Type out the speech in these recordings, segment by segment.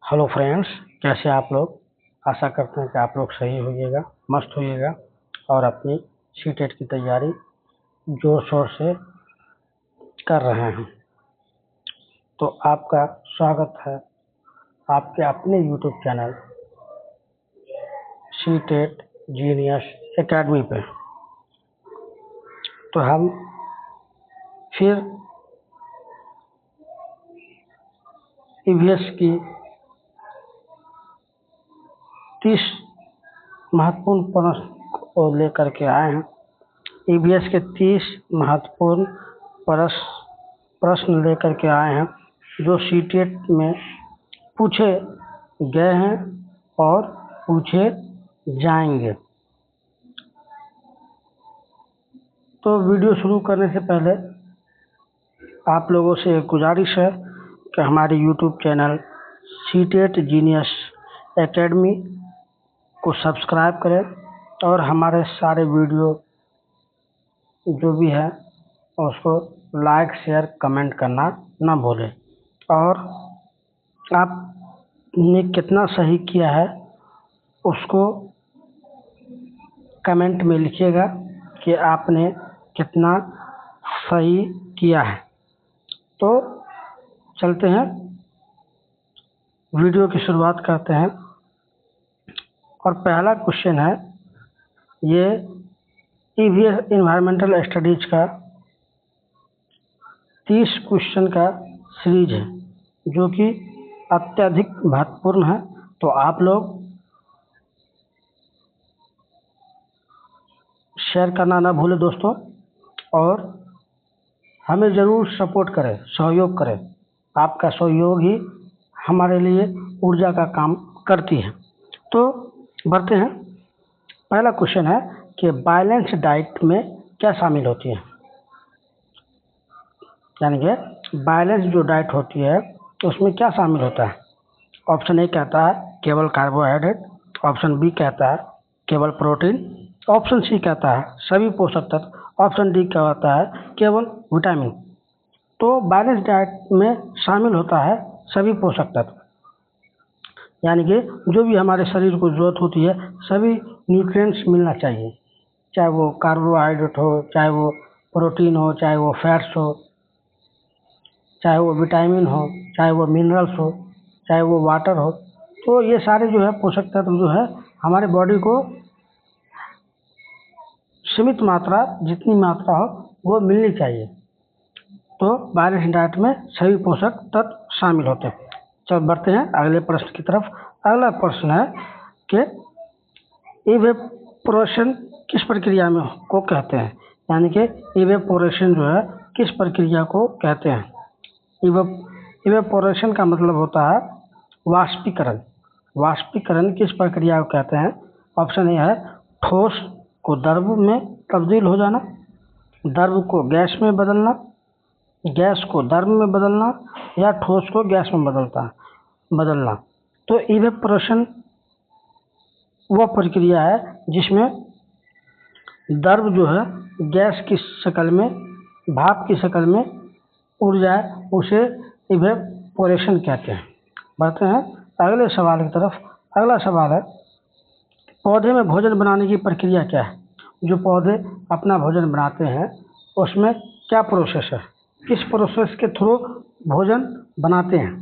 Hello friends, कैसे आप लोग। आशा करते हैं कि आप लोग सही होइएगा, मस्त होइएगा और अपनी सीटेट की तैयारी जोर शोर से कर रहे हैं। तो आपका स्वागत है आपके अपने YouTube channel CTET genius academy पे। तो हम फिर ईवीएस की 30 महत्वपूर्ण प्रश्न को लेकर के आए हैं। ईवीएस के 30 महत्वपूर्ण प्रश्न लेकर के आए हैं जो सीटेट में पूछे गए हैं और पूछे जाएंगे। तो वीडियो शुरू करने से पहले आप लोगों से एक गुजारिश है कि हमारे YouTube channel CTET genius academy को सब्सक्राइब करें और हमारे सारे वीडियो जो भी है उसको लाइक शेयर कमेंट करना ना भूलें। और आपने कितना सही किया है उसको कमेंट में लिखिएगा कि आपने कितना सही किया है। तो चलते हैं, वीडियो की शुरुआत करते हैं। और पहला क्वेश्चन है, ये ईवीएस एनवायरमेंटल स्टडीज का 30 क्वेश्चन का सीरीज है जो कि अत्यधिक महत्वपूर्ण है। तो आप लोग शेयर करना ना भूलें दोस्तों, और हमें ज़रूर सपोर्ट करें, सहयोग करें। आपका सहयोग ही हमारे लिए ऊर्जा का काम करती है। तो बढ़ते हैं। पहला क्वेश्चन है कि बैलेंस डाइट में क्या शामिल होती है। यानी कि बैलेंस जो डाइट होती है उसमें क्या शामिल होता है। ऑप्शन ए कहता है केवल कार्बोहाइड्रेट, ऑप्शन बी कहता है केवल प्रोटीन, ऑप्शन सी कहता है सभी पोषक तत्व, ऑप्शन डी कहता है केवल विटामिन। तो बैलेंस डाइट में शामिल होता है सभी पोषक तत्व, यानी कि जो भी हमारे शरीर को जरूरत होती है सभी न्यूट्रिएंट्स मिलना चाहिए, चाहे वो कार्बोहाइड्रेट हो, चाहे वो प्रोटीन हो, चाहे वो फैट्स हो, चाहे वो विटामिन हो, चाहे वो मिनरल्स हो, चाहे वो वाटर हो। तो ये सारे जो है पोषक तत्व जो है हमारे बॉडी को सीमित मात्रा, जितनी मात्रा हो वो मिलनी चाहिए। तो बैलेंस डाइट में सभी पोषक तत्व शामिल होते हैं। चल बढ़ते हैं अगले प्रश्न की तरफ। अगला प्रश्न है कि इवेपोरेशन किस प्रक्रिया में को कहते हैं। यानी कि इवेपोरेशन जो है किस प्रक्रिया को कहते हैं। इवेपोरेशन का मतलब होता है वाष्पीकरण। वाष्पीकरण किस प्रक्रिया को कहते हैं। ऑप्शन ए है ठोस को द्रव में तब्दील हो जाना, द्रव को गैस में बदलना, गैस को द्रव में बदलना, या ठोस को गैस में बदलना। तो इवेपोरेशन वह प्रक्रिया है जिसमें द्रव जो है गैस की शक्ल में, भाप की शक्ल में उड़ जाए, उसे इवेपोरेशन कहते हैं। बढ़ते हैं अगले सवाल की तरफ। अगला सवाल है पौधे में भोजन बनाने की प्रक्रिया क्या है। जो पौधे अपना भोजन बनाते हैं उसमें क्या प्रोसेस है, किस प्रोसेस के थ्रू भोजन बनाते हैं।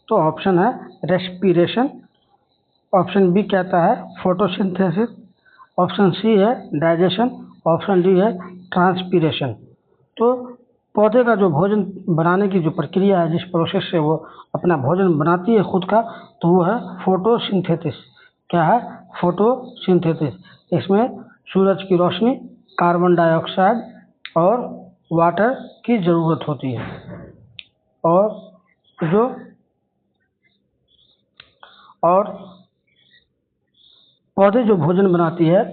तो ऑप्शन है रेस्पिरेशन, ऑप्शन बी कहता है फोटोसिंथेसिस, ऑप्शन सी है डाइजेशन, ऑप्शन डी है ट्रांसपीरेशन। तो पौधे का जो भोजन बनाने की जो प्रक्रिया है, जिस प्रोसेस से वो अपना भोजन बनाती है खुद का, तो वो है फोटोसिंथेसिस। क्या है फोटोसिंथेसिस। इसमें सूरज की रोशनी, कार्बन डाइऑक्साइड और वाटर की ज़रूरत होती है। और पौधे जो भोजन बनाती है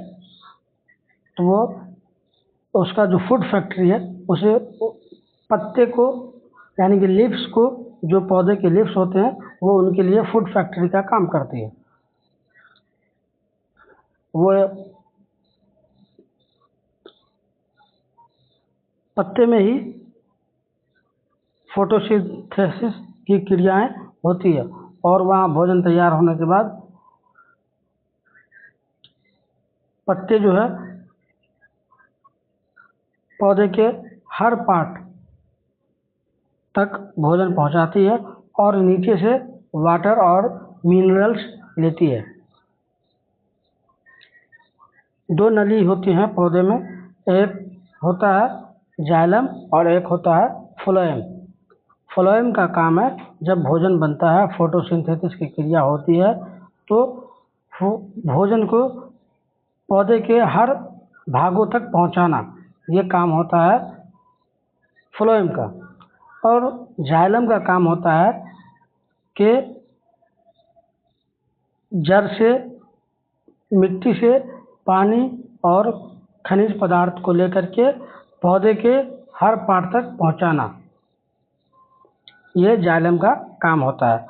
तो वो उसका जो फूड फैक्ट्री है उसे पत्ते को, यानी कि लीव्स को, जो पौधे के लीव्स होते हैं वो उनके लिए फूड फैक्ट्री का काम करती है। वो पत्ते में ही फोटोसिंथेसिस की क्रियाएं होती है और वहाँ भोजन तैयार होने के बाद पत्ते जो है पौधे के हर पार्ट तक भोजन पहुंचाती है और नीचे से वाटर और मिनरल्स लेती है। दो नली होती हैं पौधे में, एक होता है जाइलम और एक होता है फ्लोएम। फ्लोएम का काम है जब भोजन बनता है, फोटोसिंथेसिस की क्रिया होती है, तो भोजन को पौधे के हर भागों तक पहुंचाना, ये काम होता है फ्लोएम का। और जाइलम का काम होता है कि जड़ से, मिट्टी से पानी और खनिज पदार्थ को लेकर के पौधे के हर पार्ट तक पहुंचाना, ये जाइलम का काम होता है।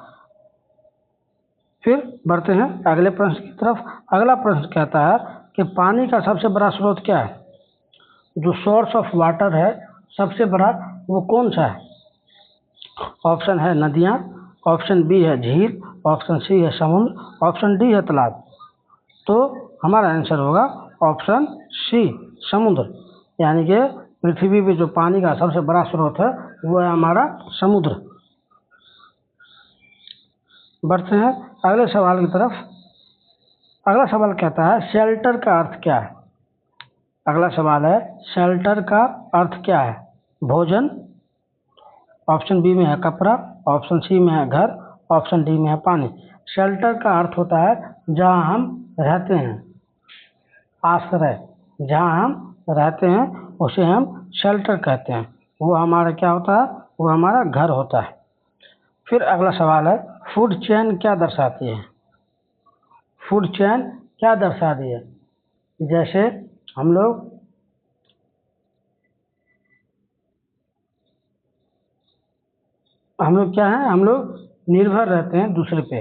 फिर बढ़ते हैं अगले प्रश्न की तरफ। अगला प्रश्न कहता है कि पानी का सबसे बड़ा स्रोत क्या है? जो सोर्स ऑफ वाटर है सबसे बड़ा, वो कौन सा है? ऑप्शन है नदियाँ, ऑप्शन बी है झील, ऑप्शन सी है समुद्र, ऑप्शन डी है तालाब। तो हमारा आंसर होगा ऑप्शन सी, समुद्र। यानी कि पृथ्वी पे जो पानी का सबसे बड़ा स्रोत है वो है हमारा समुद्र। बढ़ते हैं अगले सवाल की तरफ। अगला सवाल कहता है शेल्टर का अर्थ क्या है? अगला सवाल है शेल्टर का अर्थ क्या है? भोजन, ऑप्शन बी में है कपड़ा, ऑप्शन सी में है घर, ऑप्शन डी में है पानी। शेल्टर का अर्थ होता है जहाँ हम रहते हैं, आश्रय, जहाँ हम रहते हैं उसे हम शेल्टर कहते हैं। वो हमारा क्या होता है? वो हमारा घर होता है। फिर अगला सवाल है फूड चेन क्या दर्शाती है? फूड चेन क्या दर्शाती है? जैसे हम लोग क्या है, हम लोग निर्भर रहते हैं दूसरे पे,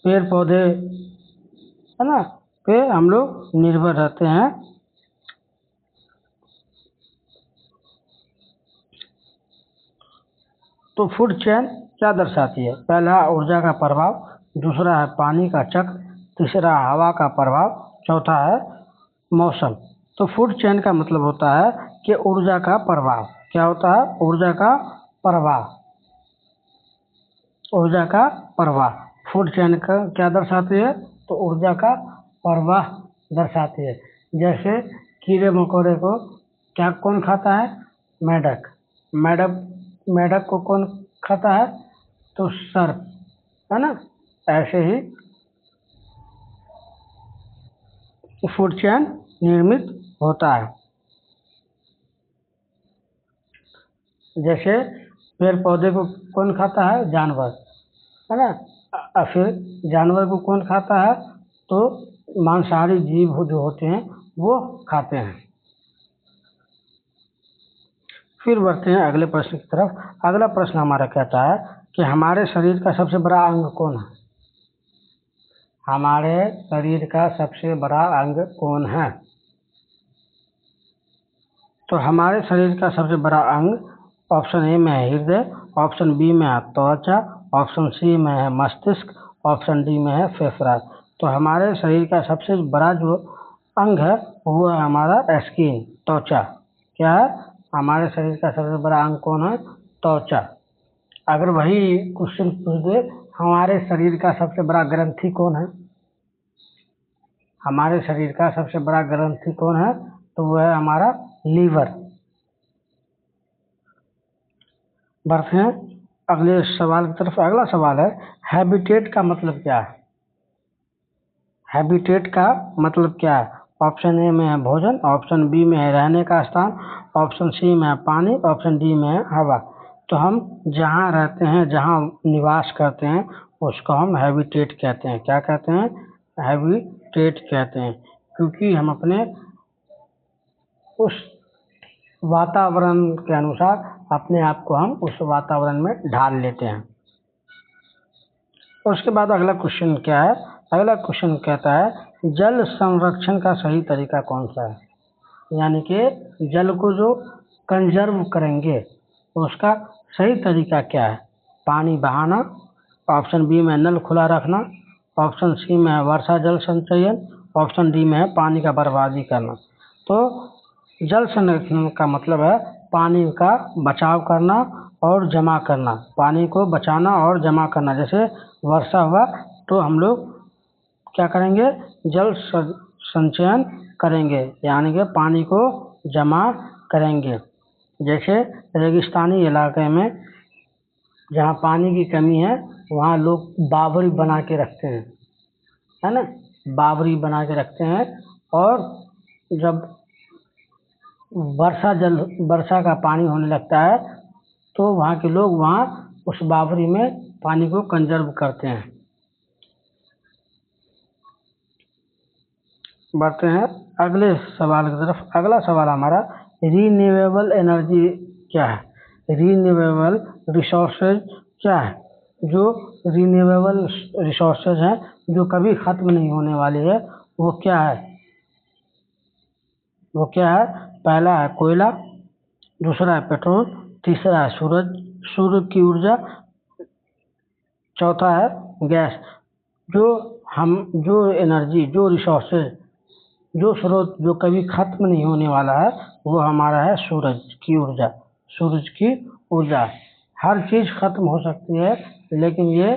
पेड़ पौधे है ना, पे हम लोग निर्भर रहते हैं। तो फूड चेन क्या दर्शाती है? पहला ऊर्जा का प्रभाव, दूसरा है पानी का चक्र, तीसरा हवा का प्रभाव, चौथा है मौसम। तो फूड चेन का मतलब होता है कि ऊर्जा का प्रभाव। क्या होता है? ऊर्जा का प्रवाह, ऊर्जा का प्रवाह। फूड चेन का क्या दर्शाती है? तो ऊर्जा का प्रवाह दर्शाती है। जैसे कीड़े मकोड़े को क्या कौन खाता है? मेढक। मेढक को कौन खाता है? तो सर्प, है ना। ऐसे ही फूड चेन निर्मित होता है। जैसे पेड़ पौधे को कौन खाता है? जानवर, है ना। फिर जानवर को कौन खाता है? तो मांसाहारी जीव जो होते हैं वो खाते हैं। फिर बढ़ते हैं अगले प्रश्न की तरफ। अगला प्रश्न हमारा कहता है कि हमारे शरीर का सबसे बड़ा अंग कौन है? हमारे शरीर का सबसे बड़ा अंग कौन है? तो हमारे शरीर का सबसे बड़ा अंग ऑप्शन ए में है हृदय, ऑप्शन बी में है त्वचा, ऑप्शन सी में है मस्तिष्क, ऑप्शन डी में है फेफड़ा। तो हमारे शरीर का सबसे बड़ा जो अंग है वो है हमारा स्किन, त्वचा। क्या है? हमारे शरीर का सबसे बड़ा अंग कौन है? त्वचा। अगर वही क्वेश्चन पूछ दे हमारे शरीर का सबसे बड़ा ग्रंथि कौन है? हमारे शरीर का सबसे बड़ा ग्रंथि कौन है? तो वो है हमारा लीवर। बढ़ते हैं अगले सवाल की तरफ। अगला सवाल है हैबिटेट का मतलब क्या है? हैबिटेट का मतलब क्या है? ऑप्शन ए में है भोजन, ऑप्शन बी में है रहने का स्थान, ऑप्शन सी में है पानी, ऑप्शन डी में है हवा। तो हम जहाँ रहते हैं, जहाँ निवास करते हैं उसको हम हैबिटेट कहते हैं। क्या कहते हैं? हैबिटेट कहते हैं। क्योंकि हम अपने उस वातावरण के अनुसार अपने आप को हम उस वातावरण में ढाल लेते हैं। उसके बाद अगला क्वेश्चन क्या है? अगला क्वेश्चन कहता है जल संरक्षण का सही तरीका कौन सा है? यानी कि जल को जो कंजर्व करेंगे तो उसका सही तरीका क्या है? पानी बहाना, ऑप्शन बी में नल खुला रखना, ऑप्शन सी में है वर्षा जल संचयन, ऑप्शन डी में है पानी का बर्बादी करना। तो जल संरक्षण का मतलब है पानी का बचाव करना और जमा करना, पानी को बचाना और जमा करना। जैसे वर्षा हुआ तो हम लोग क्या करेंगे, जल संचयन करेंगे, यानी कि पानी को जमा करेंगे। जैसे रेगिस्तानी इलाके में जहाँ पानी की कमी है वहाँ लोग बावड़ी बना के रखते हैं, है ना, बावड़ी बना के रखते हैं, और जब वर्षा का पानी होने लगता है तो वहाँ के लोग वहाँ उस बावड़ी में पानी को कंजर्व करते हैं। बढ़ते हैं अगले सवाल की तरफ। अगला सवाल हमारा रीन्यूएबल एनर्जी क्या है, रीन्यूएबल रिसोर्सेज क्या है। जो रीन्यूएबल रिसोर्सेज हैं जो कभी ख़त्म नहीं होने वाली है वो क्या है, वो क्या है। पहला है कोयला, दूसरा है पेट्रोल, तीसरा है सूर्य की ऊर्जा, चौथा है गैस। जो एनर्जी, जो रिसोर्सेज, जो स्रोत जो कभी खत्म नहीं होने वाला है वो हमारा है सूरज की ऊर्जा। सूरज की ऊर्जा, हर चीज़ खत्म हो सकती है लेकिन ये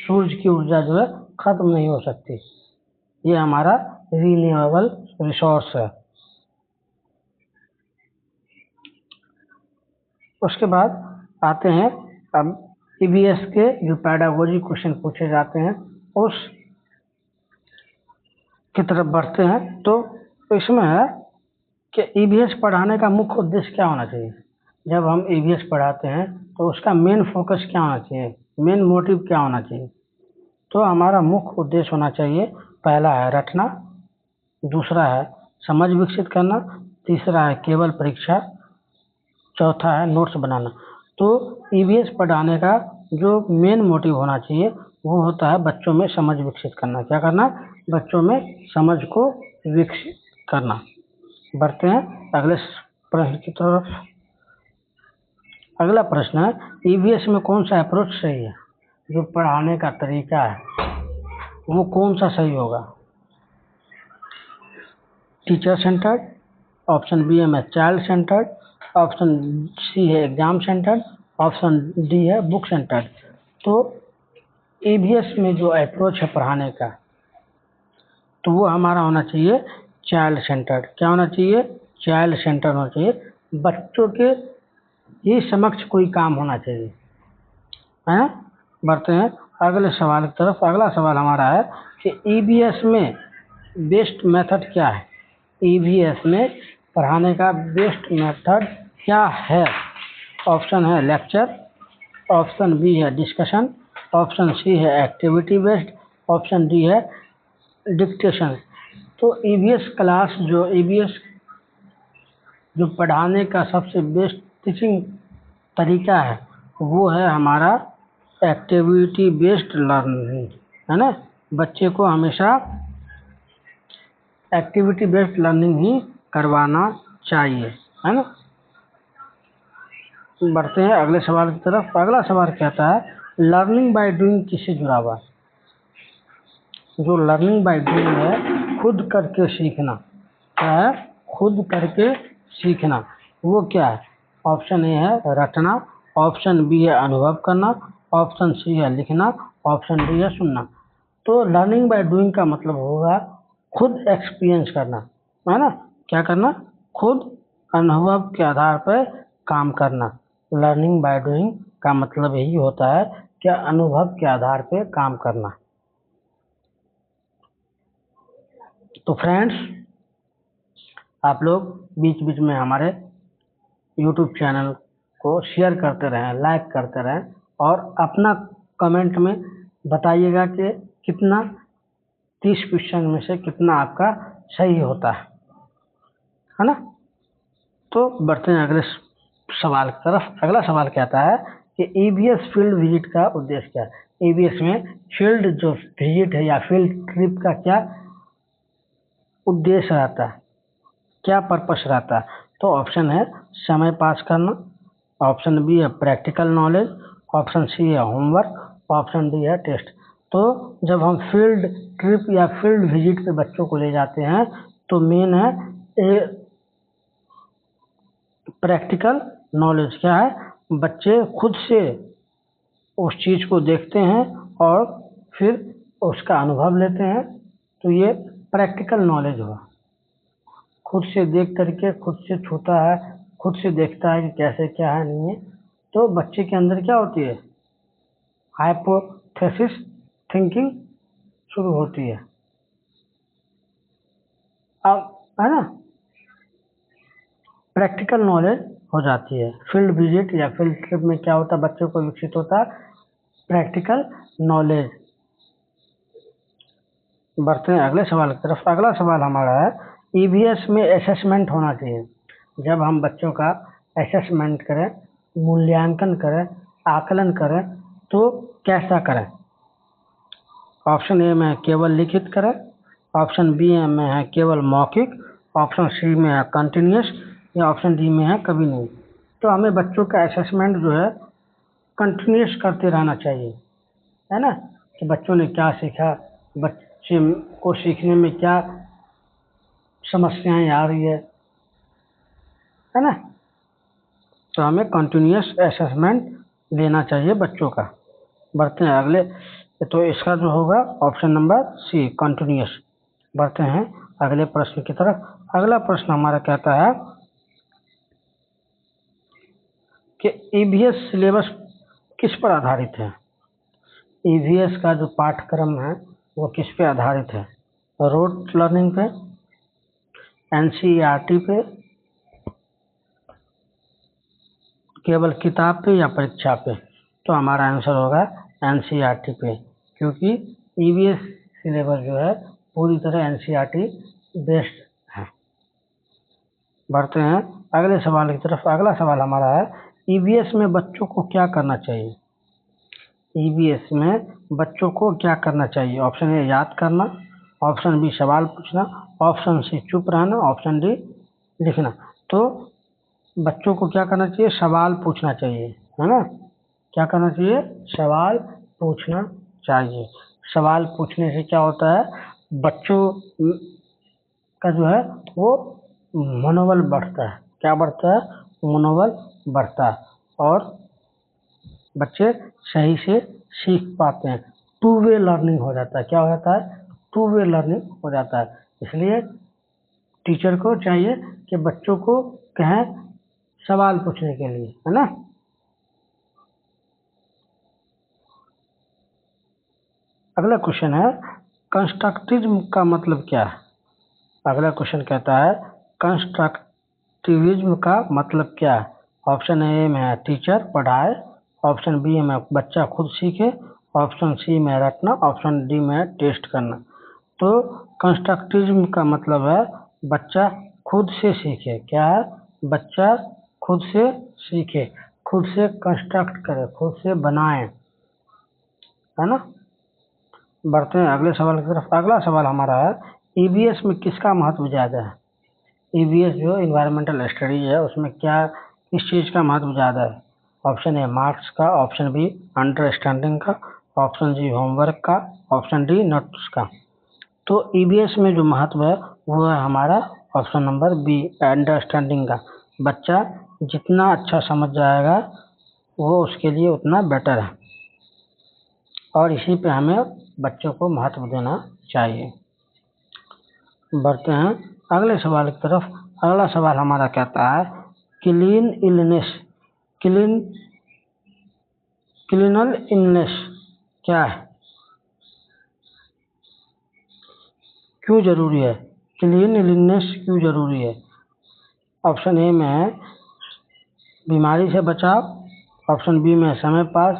सूरज की ऊर्जा जो है खत्म नहीं हो सकती। ये हमारा रीन्यूएबल रिसोर्स है। उसके बाद आते हैं अब ईवीएस के जो पेडागोजी क्वेश्चन पूछे जाते हैं उस की तरफ बढ़ते हैं। तो इसमें है कि ईवीएस पढ़ाने का मुख्य उद्देश्य क्या होना चाहिए। जब हम ईवीएस पढ़ाते हैं तो उसका मेन फोकस क्या होना चाहिए, मेन मोटिव क्या होना चाहिए। तो हमारा मुख्य उद्देश्य होना चाहिए, पहला है रटना, दूसरा है समझ विकसित करना, तीसरा है केवल परीक्षा, चौथा है नोट्स बनाना। तो ईवीएस पढ़ाने का जो मेन मोटिव होना चाहिए वो होता है बच्चों में समझ विकसित करना। क्या करना, बच्चों में समझ को विकसित करना। बढ़ते हैं अगले प्रश्न की तरफ। अगला प्रश्न है ईवीएस में कौन सा अप्रोच सही है, जो पढ़ाने का तरीका है वो कौन सा सही होगा। टीचर सेंटर्ड, ऑप्शन बी है चाइल्ड सेंटर्ड, ऑप्शन सी है एग्जाम सेंटर्ड, ऑप्शन डी है बुक सेंटर्ड। तो ईवीएस में जो अप्रोच है पढ़ाने का तो वो हमारा होना चाहिए चाइल्ड सेंटर्ड। क्या होना चाहिए, चाइल्ड सेंटर्ड होना चाहिए। बच्चों के ही समक्ष कोई काम होना चाहिए, है। बढ़ते हैं अगले सवाल की तरफ। अगला सवाल हमारा है कि ईवीएस में बेस्ट मेथड क्या है, ईवीएस में पढ़ाने का बेस्ट मेथड क्या है। ऑप्शन है लेक्चर, ऑप्शन बी है डिस्कशन, ऑप्शन सी है एक्टिविटी बेस्ड, ऑप्शन डी है डिक्टेशन। तो ईवीएस क्लास ईवीएस जो पढ़ाने का सबसे बेस्ट टीचिंग तरीका है वो है हमारा एक्टिविटी बेस्ड लर्निंग, है ना। बच्चे को हमेशा एक्टिविटी बेस्ड लर्निंग ही करवाना चाहिए, है ना। बढ़ते हैं अगले सवाल की तरफ। अगला सवाल कहता है लर्निंग बाय डूइंग किससे जुड़ा हुआ है। जो लर्निंग बाय डूइंग है खुद करके सीखना, क्या है, खुद करके सीखना। वो क्या है, ऑप्शन ए है रटना, ऑप्शन बी है अनुभव करना, ऑप्शन सी है लिखना, ऑप्शन डी है सुनना। तो लर्निंग बाय डूइंग का मतलब होगा खुद एक्सपीरियंस करना, है ना। क्या करना, खुद अनुभव के आधार पर काम करना। लर्निंग बाय डूइंग का मतलब यही होता है कि अनुभव के आधार पर काम करना। तो फ्रेंड्स, आप लोग बीच बीच में हमारे यूट्यूब चैनल को शेयर करते रहें, लाइक करते रहें और अपना कमेंट में बताइएगा कि कितना 30 क्वेश्चन में से कितना आपका सही होता है ना। तो बढ़ते हैं अगले सवाल की तरफ। अगला सवाल कहता है कि ईवीएस फील्ड विजिट का उद्देश्य क्या है। ईवीएस में फील्ड जो विजिट है या फील्ड ट्रिप का क्या उद्देश्य रहता है, क्या पर्पस रहता है। तो ऑप्शन है समय पास करना, ऑप्शन बी है प्रैक्टिकल नॉलेज, ऑप्शन सी है होमवर्क, ऑप्शन डी है टेस्ट। तो जब हम फील्ड ट्रिप या फील्ड विजिट पे बच्चों को ले जाते हैं तो मेन है ए प्रैक्टिकल नॉलेज। क्या है, बच्चे खुद से उस चीज़ को देखते हैं और फिर उसका अनुभव लेते हैं, तो ये प्रैक्टिकल नॉलेज हुआ। खुद से देख करके खुद से छूता है, खुद से देखता है कि कैसे क्या है नहीं है, तो बच्चे के अंदर क्या होती है, हाइपोथेसिस थिंकिंग शुरू होती है। अब है ना, प्रैक्टिकल नॉलेज हो जाती है। फील्ड विजिट या फील्ड ट्रिप में क्या होता है, बच्चों को विकसित होता है प्रैक्टिकल नॉलेज। बढ़ते हैं अगले सवाल की तरफ। अगला सवाल हमारा है, ईवीएस में असेसमेंट होना चाहिए। जब हम बच्चों का असेसमेंट करें, मूल्यांकन करें, आकलन करें, तो कैसा करें? ऑप्शन ए में है केवल लिखित करें, ऑप्शन बी में है केवल मौखिक, ऑप्शन सी में है कंटिन्यूस, या ऑप्शन डी में है कभी नहीं। तो हमें बच्चों का असेसमेंट जो है कंटिन्यूस करते रहना चाहिए, है ना, कि बच्चों ने क्या सीखा, बच्चे को सीखने में क्या समस्याएं आ रही है ना। तो हमें कंटिन्यूस असेसमेंट लेना चाहिए बच्चों का। बढ़ते हैं अगले, तो इसका जो होगा ऑप्शन नंबर सी कंटिन्यूस। बढ़ते हैं अगले प्रश्न की तरफ। अगला प्रश्न हमारा कहता है कि ईवीएस सिलेबस किस पर आधारित है? ईवीएस का जो पाठ्यक्रम है वो किस पे आधारित है? रोट लर्निंग पे, एनसीईआरटी पे, केवल किताब पे, या परीक्षा पे? तो हमारा आंसर होगा एनसीईआरटी पे, क्योंकि ईवीएस सिलेबस जो है पूरी तरह एनसीईआरटी बेस्ड है। बढ़ते हैं अगले सवाल की तरफ। अगला सवाल हमारा है, ईवीएस में बच्चों को क्या करना चाहिए? ईवीएस में बच्चों को क्या करना चाहिए? ऑप्शन ए याद करना, ऑप्शन बी सवाल पूछना, ऑप्शन सी चुप रहना, ऑप्शन डी लिखना। तो बच्चों को क्या करना चाहिए? सवाल पूछना चाहिए, है ना। क्या करना चाहिए? सवाल पूछना चाहिए। सवाल पूछने से क्या होता है, बच्चों का जो है वो मनोबल बढ़ता है। क्या बढ़ता है? मनोबल बढ़ता है, और बच्चे सही से सीख पाते हैं। टू वे लर्निंग हो जाता है। क्या हो जाता है? टू वे लर्निंग हो जाता है। इसलिए टीचर को चाहिए कि बच्चों को कहें सवाल पूछने के लिए, है ना। अगला क्वेश्चन है, कंस्ट्रक्टिविज्म का मतलब क्या है? अगला क्वेश्चन कहता है कंस्ट्रक्टिविज्म का मतलब क्या है? ऑप्शन ए में है टीचर पढ़ाए, ऑप्शन बी में बच्चा खुद सीखे, ऑप्शन सी में रटना, ऑप्शन डी में टेस्ट करना। तो कंस्ट्रक्टिविज्म का मतलब है बच्चा खुद से सीखे। क्या है? बच्चा खुद से सीखे, खुद से कंस्ट्रक्ट करे, खुद से बनाए, है ना। बढ़ते हैं अगले सवाल की तरफ। अगला सवाल हमारा है, ईवीएस में किसका महत्व ज़्यादा है? ईवीएस जो इन्वायरमेंटल स्टडी है उसमें क्या, किस चीज़ का महत्व ज़्यादा है? ऑप्शन ए मार्क्स का, ऑप्शन बी अंडरस्टैंडिंग का, ऑप्शन सी होमवर्क का, ऑप्शन डी नोट्स का। तो ईवीएस में जो महत्व है वो है हमारा ऑप्शन नंबर बी अंडरस्टैंडिंग का। बच्चा जितना अच्छा समझ जाएगा वो उसके लिए उतना बेटर है, और इसी पे हमें बच्चों को महत्व देना चाहिए। बढ़ते हैं अगले सवाल की तरफ। अगला सवाल हमारा कहता है क्लीन इलनेस, क्लीन क्लीनल इलनेस क्या है, क्यों जरूरी है? क्लीन इलनेस क्यों जरूरी है? ऑप्शन ए में है बीमारी से बचाव, ऑप्शन बी में समय पास,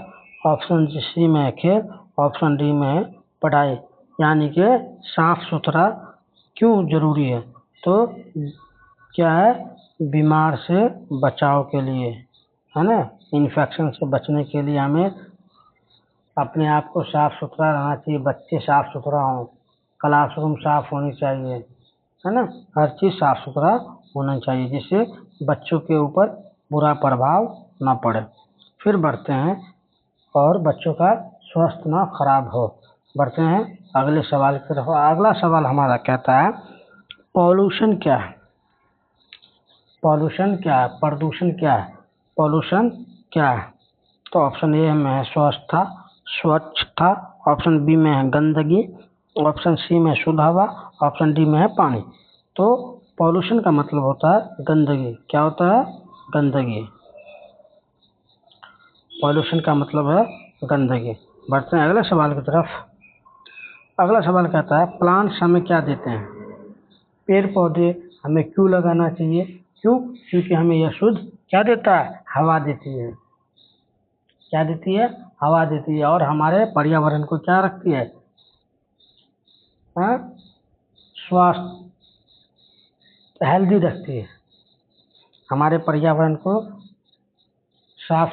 ऑप्शन सी में खेल, ऑप्शन डी में पढ़ाई। यानी कि साफ सुथरा क्यों जरूरी है? तो क्या है, बीमार से बचाव के लिए, है ना, इन्फेक्शन से बचने के लिए हमें अपने आप को साफ सुथरा रहना चाहिए। बच्चे साफ सुथरा हों, क्लासरूम साफ होनी चाहिए, है ना, हर चीज़ साफ सुथरा होना चाहिए जिससे बच्चों के ऊपर बुरा प्रभाव ना पड़े। फिर बढ़ते हैं और बच्चों का स्वास्थ्य ना खराब हो। बढ़ते हैं अगले सवाल की तरफ। अगला सवाल हमारा कहता है पॉल्यूशन क्या है? पॉल्यूशन क्या है? प्रदूषण क्या है? पॉल्यूशन क्या है? तो ऑप्शन ए में है स्वच्छता, ऑप्शन बी में है गंदगी, ऑप्शन सी में शुद्ध हवा, ऑप्शन डी में है पानी। तो पॉल्यूशन का मतलब होता है गंदगी। क्या होता है? गंदगी। पॉल्यूशन का मतलब है गंदगी। बढ़ते हैं अगले सवाल की तरफ। अगला सवाल कहता है प्लांट्स हमें क्या देते हैं? पेड़ पौधे हमें क्यों लगाना चाहिए? क्यों? क्योंकि हमें यह शुद्ध क्या देता है? हवा देती है। क्या देती है? हवा देती है। और हमारे पर्यावरण को क्या रखती है? स्वास्थ्य हेल्दी रखती है। हमारे पर्यावरण को साफ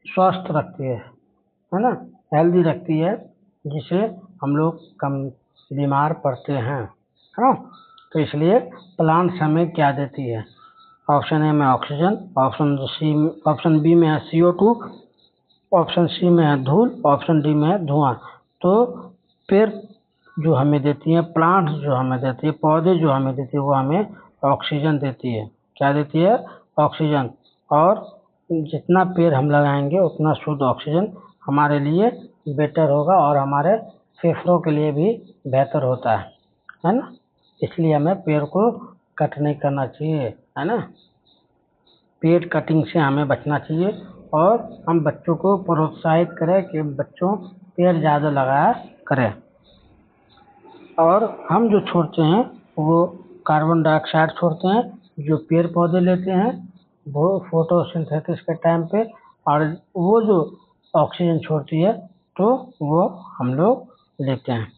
स्वस्थ रखती है ना, हेल्दी रखती है, जिससे हम लोग कम बीमार पड़ते हैं, है ना। तो इसलिए प्लांट्स हमें क्या देती है? ऑप्शन ए में ऑक्सीजन, ऑप्शन बी में है CO2, ऑप्शन सी में है धूल, ऑप्शन डी में है धुआं। तो पेड़ जो हमें देती है, प्लांट्स जो हमें देती है, पौधे जो हमें देती है, वो हमें ऑक्सीजन देती है। क्या देती है? ऑक्सीजन। और जितना पेड़ हम लगाएंगे उतना शुद्ध ऑक्सीजन हमारे लिए बेटर होगा और हमारे फेफड़ों के लिए भी बेहतर होता है ना। इसलिए हमें पेड़ को कट नहीं करना चाहिए, है ना। पेड़ कटिंग से हमें बचना चाहिए और हम बच्चों को प्रोत्साहित करें कि बच्चों पेड़ ज़्यादा लगाया करें। और हम जो छोड़ते हैं वो कार्बन डाइऑक्साइड छोड़ते हैं, जो पेड़ पौधे लेते हैं वो फोटोसिंथेसिस के टाइम पे, और वो जो ऑक्सीजन छोड़ती है तो वो हम लोग लेते हैं।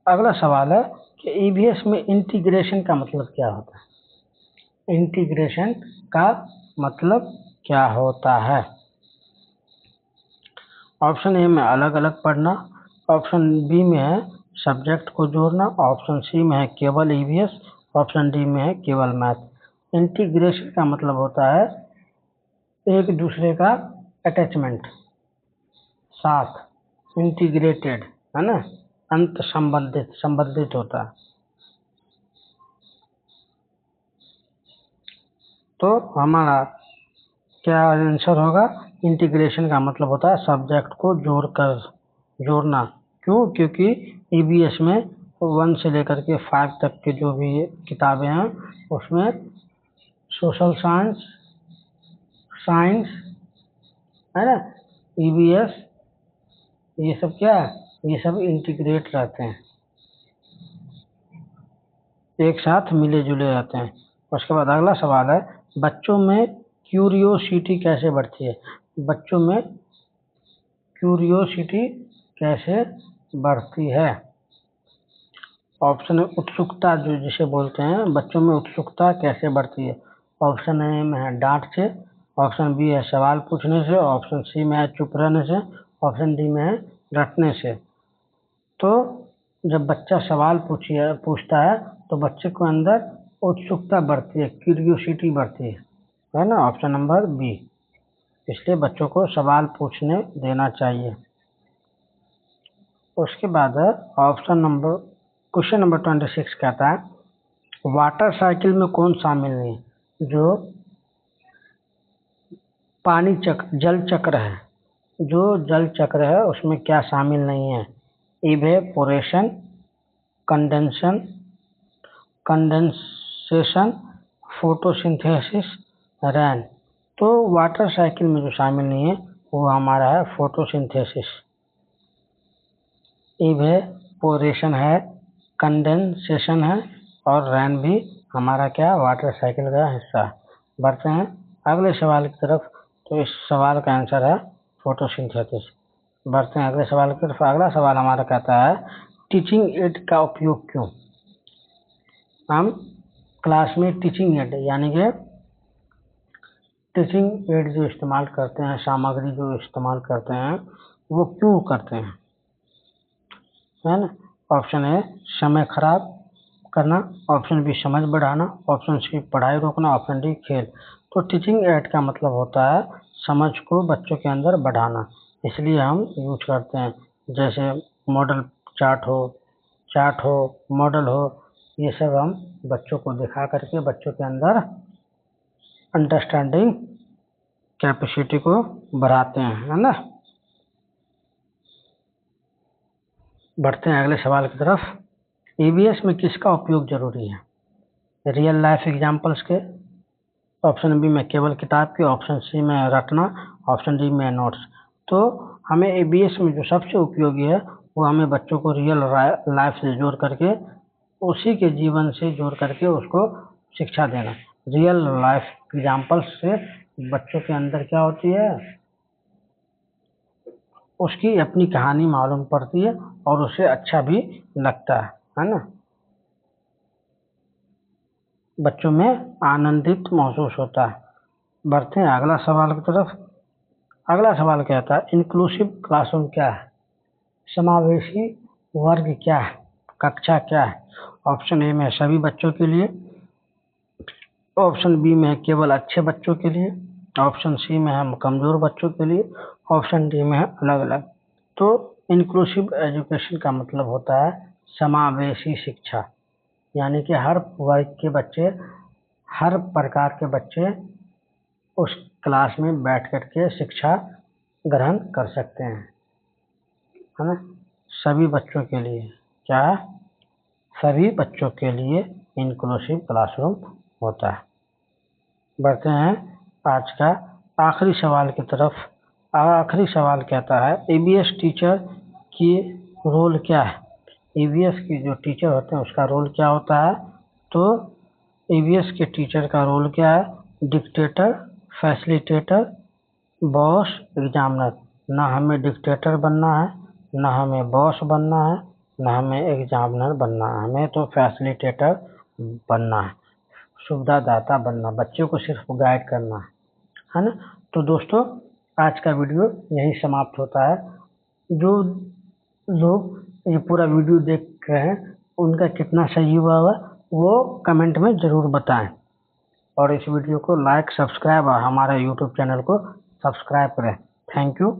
अगला सवाल है कि EVS में इंटीग्रेशन का मतलब क्या होता है? इंटीग्रेशन का मतलब क्या होता है? ऑप्शन ए में अलग अलग पढ़ना, ऑप्शन बी में है सब्जेक्ट को जोड़ना, ऑप्शन सी में है केवल EVS, ऑप्शन डी में है केवल मैथ। इंटीग्रेशन का मतलब होता है एक दूसरे का अटैचमेंट, साथ, इंटीग्रेटेड, है ना, अंत संबंधित होता है। तो हमारा क्या आंसर होगा? इंटीग्रेशन का मतलब होता है सब्जेक्ट को जोड़ना। क्यों? क्योंकि EVS में 1 से लेकर के 5 तक के जो भी किताबें हैं उसमें सोशल साइंस, है ना, EVS, ये सब क्या है? ये सब इंटीग्रेट रहते हैं, एक साथ मिले जुले रहते हैं। उसके बाद अगला सवाल है बच्चों में क्यूरियोसिटी कैसे बढ़ती है? बच्चों में क्यूरियोसिटी कैसे बढ़ती है? ऑप्शन है उत्सुकता, जो जिसे बोलते हैं, बच्चों में उत्सुकता कैसे बढ़ती है? ऑप्शन ए में है डांट से, ऑप्शन बी है सवाल पूछने से, ऑप्शन सी में है चुप रहने से, ऑप्शन डी में है रटने से। तो जब बच्चा सवाल पूछता है तो बच्चे को अंदर उत्सुकता बढ़ती है, क्यूरियोसिटी बढ़ती है ना, ऑप्शन नंबर बी। इसलिए बच्चों को सवाल पूछने देना चाहिए। उसके बाद क्वेश्चन नंबर 26 कहता है वाटर साइकिल में कौन शामिल नहीं? जो जल चक्र है, जो जल चक्र है उसमें क्या शामिल नहीं है? इवेपोरेशन, कंडेंसन कंडेंसेशन, फोटोसिंथेसिस, रैन। तो वाटर साइकिल में जो शामिल नहीं है वो हमारा है फोटोसिंथेसिस। इवेपोरेशन है, कंडेंसेशन है और रैन भी हमारा क्या वाटर साइकिल का हिस्सा है। बढ़ते हैं अगले सवाल की तरफ। तो इस सवाल का आंसर है फोटोसिंथेसिस। बढ़ते हैं अगले सवाल की तरफ। अगला सवाल हमारा कहता है टीचिंग एड का उपयोग क्यों? हम क्लास में टीचिंग एड यानी कि टीचिंग एड जो इस्तेमाल करते हैं, सामग्री जो इस्तेमाल करते हैं, वो क्यों करते हैं, है ना। ऑप्शन ए समय खराब करना, ऑप्शन बी समझ बढ़ाना, ऑप्शन सी पढ़ाई रोकना, ऑप्शन डी खेल। तो टीचिंग एड का मतलब होता है समझ को बच्चों के अंदर बढ़ाना, इसलिए हम यूज करते हैं। जैसे मॉडल चार्ट हो, मॉडल हो, ये सब हम बच्चों को दिखा करके बच्चों के अंदर अंडरस्टैंडिंग कैपेसिटी को बढ़ाते हैं, है ना। बढ़ते हैं अगले सवाल की तरफ। ईवीएस में किसका उपयोग जरूरी है? रियल लाइफ एग्जाम्पल्स के, ऑप्शन बी में केवल किताब के, ऑप्शन सी में रटना, ऑप्शन डी में नोट्स। तो हमें ईवीएस में जो सबसे उपयोगी है वो हमें बच्चों को रियल लाइफ से जोड़ करके, उसी के जीवन से जोड़ करके उसको शिक्षा देना। रियल लाइफ एग्जाम्पल्स से बच्चों के अंदर क्या होती है, उसकी अपनी कहानी मालूम पड़ती है और उसे अच्छा भी लगता है ना। बच्चों में आनंदित महसूस होता है। बढ़ते हैं अगला सवाल की तरफ। अगला सवाल कहता है इंक्लूसिव क्लासरूम क्या है? समावेशी वर्ग क्या है? कक्षा क्या है? ऑप्शन ए में सभी बच्चों के लिए, ऑप्शन बी में केवल अच्छे बच्चों के लिए, ऑप्शन सी में है कमजोर बच्चों के लिए, ऑप्शन डी में है अलग अलग। तो इंक्लूसिव एजुकेशन का मतलब होता है समावेशी शिक्षा, यानी कि हर वर्ग के बच्चे, हर प्रकार के बच्चे उस क्लास में बैठ करके शिक्षा ग्रहण कर सकते हैं, है ना। सभी बच्चों के लिए क्या है? सभी बच्चों के लिए इंक्लूसिव क्लासरूम होता है। बढ़ते हैं आज का आखिरी सवाल की तरफ। आखिरी सवाल कहता है ईवीएस टीचर की रोल क्या है? ईवीएस की जो टीचर होते हैं उसका रोल क्या होता है? तो ईवीएस के टीचर का रोल क्या है? Dictator, facilitator, boss, examiner. ना हमें डिक्टेटर बनना है, ना हमें बॉस बनना है, ना हमें एग्जामिनर बनना है, हमें तो फैसिलिटेटर बनना है, सुविधादाता बनना, बच्चों को सिर्फ गाइड करना है ना। तो दोस्तों आज का वीडियो यही समाप्त होता है। जो लोग ये पूरा वीडियो देख रहे हैं उनका कितना सही हुआ वो कमेंट में ज़रूर बताएं, और इस वीडियो को लाइक, सब्सक्राइब और हमारे यूट्यूब चैनल को सब्सक्राइब करें। Thank you.